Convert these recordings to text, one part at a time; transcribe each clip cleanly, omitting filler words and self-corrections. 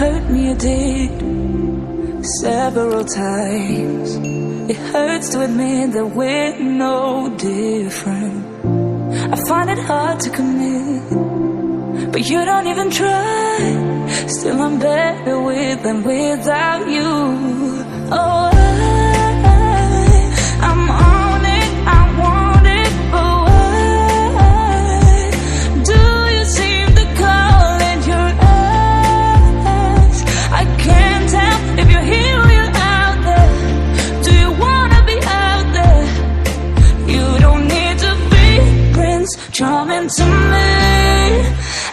hurt me, you did, several times. It hurts to admit that we're no different. I find it hard to commit, but you don't even try. Still I'm better with than without you. Oh, I'm on it, I want it, but why do you seem to call in your eyes? I can't tell if you're here or you're out there. Do you wanna be out there? You don't need to be Prince Charming to me.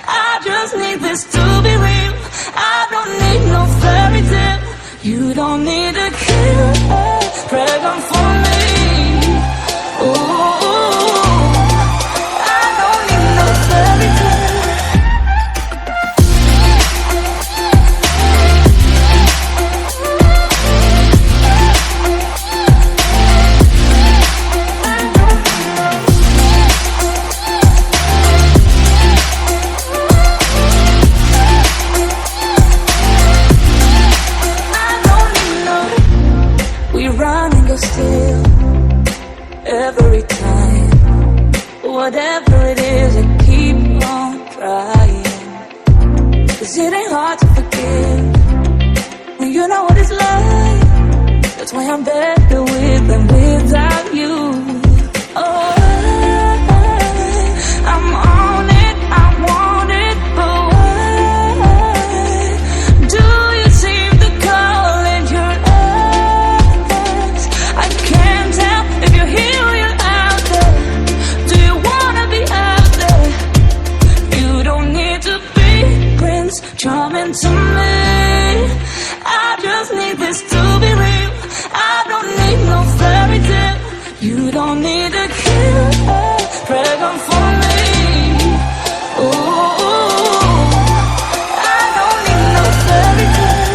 I just need this to be real. I don't need no fairy tale. You don't need a killer pregnant for me. Ooh, I don't need no fairy tale. Still, every time, whatever it is, I keep on trying. 'Cause it ain't hard to forgive when you know what it's like. That's why I'm better with than without you. Oh, I'm on it, I want it, but why do you seem to call in your eyes? I can't tell if you're here or you're out there. Do you wanna be out there? You don't need to be Prince Charming to me. I just need this to be real. I don't need no fairy tale. You don't need a killer pregnant for me. Ooh, I don't need no fairy tale.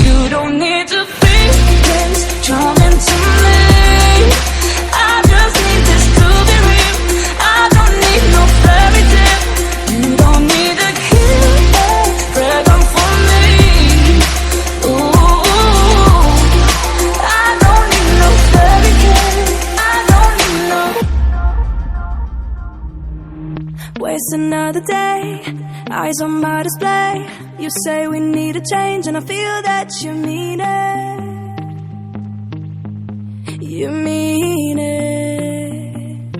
You don't need to be Prince Charming to me. I just need this to be real. I don't need no fairy tale. You don't need a killer pregnant for me. Ooh, I don't need no fairy tale. I don't need no. Waste another day, eyes on my display. You say we need a change, and I feel that you mean it. You mean it.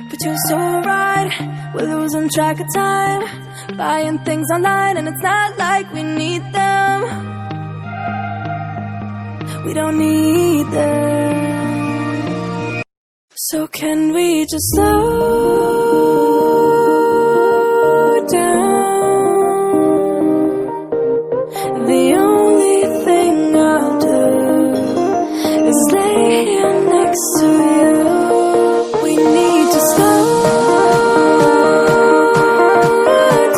But you're so right, we're losing track of time, buying things online, and it's not like we need them. We don't need them. So can we just slow down? The only thing I'll do is lay here next to you. We need to slow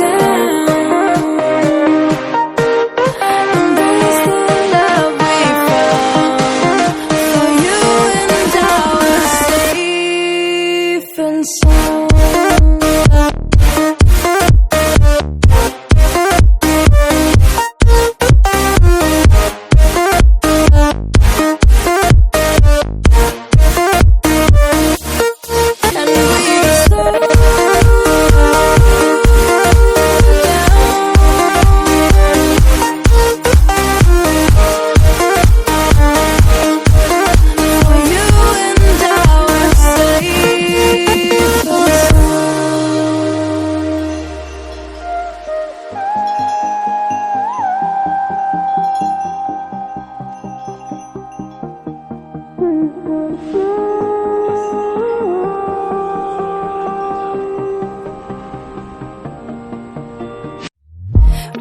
down. Embrace the love we found. For you and I are safe and sound.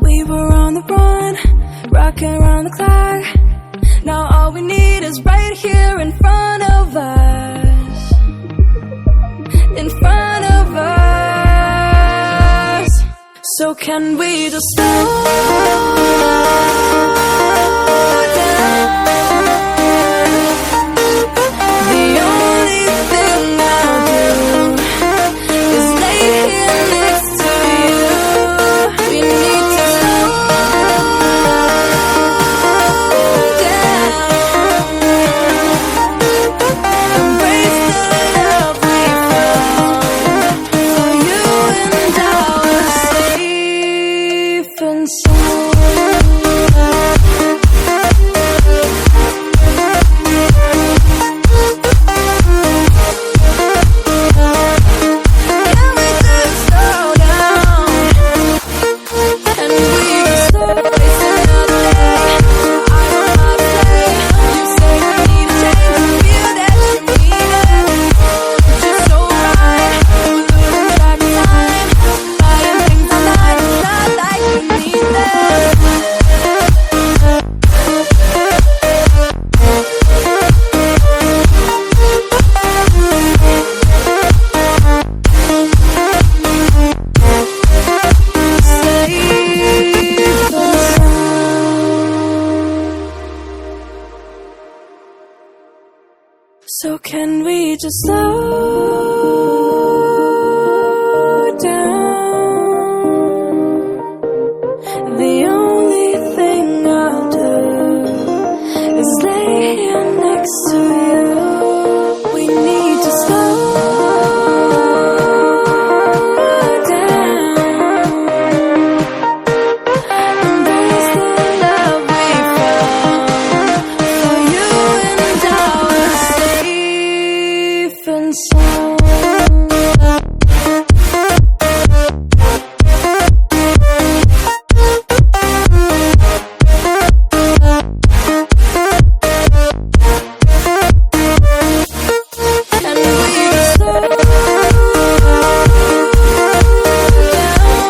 We were on the run, rocking around the clock. Now all we need is right here in front of us. in front of us. So can we just slow down? The only thing I'll do is lay here next to you. We need to slow down. Embrace the love we found. For you and I are safe and sound. Can we just slow down? And we just start wasting our day. I wanna play. You say we need a change. Feel that you need it. Just so right. We're losing track of time. Buying things online. It's not like we need them. So can we just slow down? The only thing I'll do is lay here next to you. We need to slow down. Embrace the love we found. For you and I are safe and sound. And we just slow down.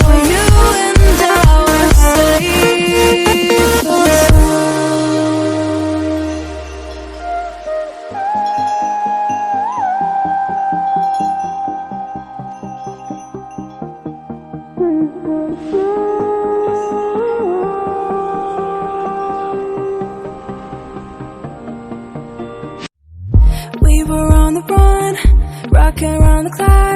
For you and I are safe and We were on the run, rocking around the clock.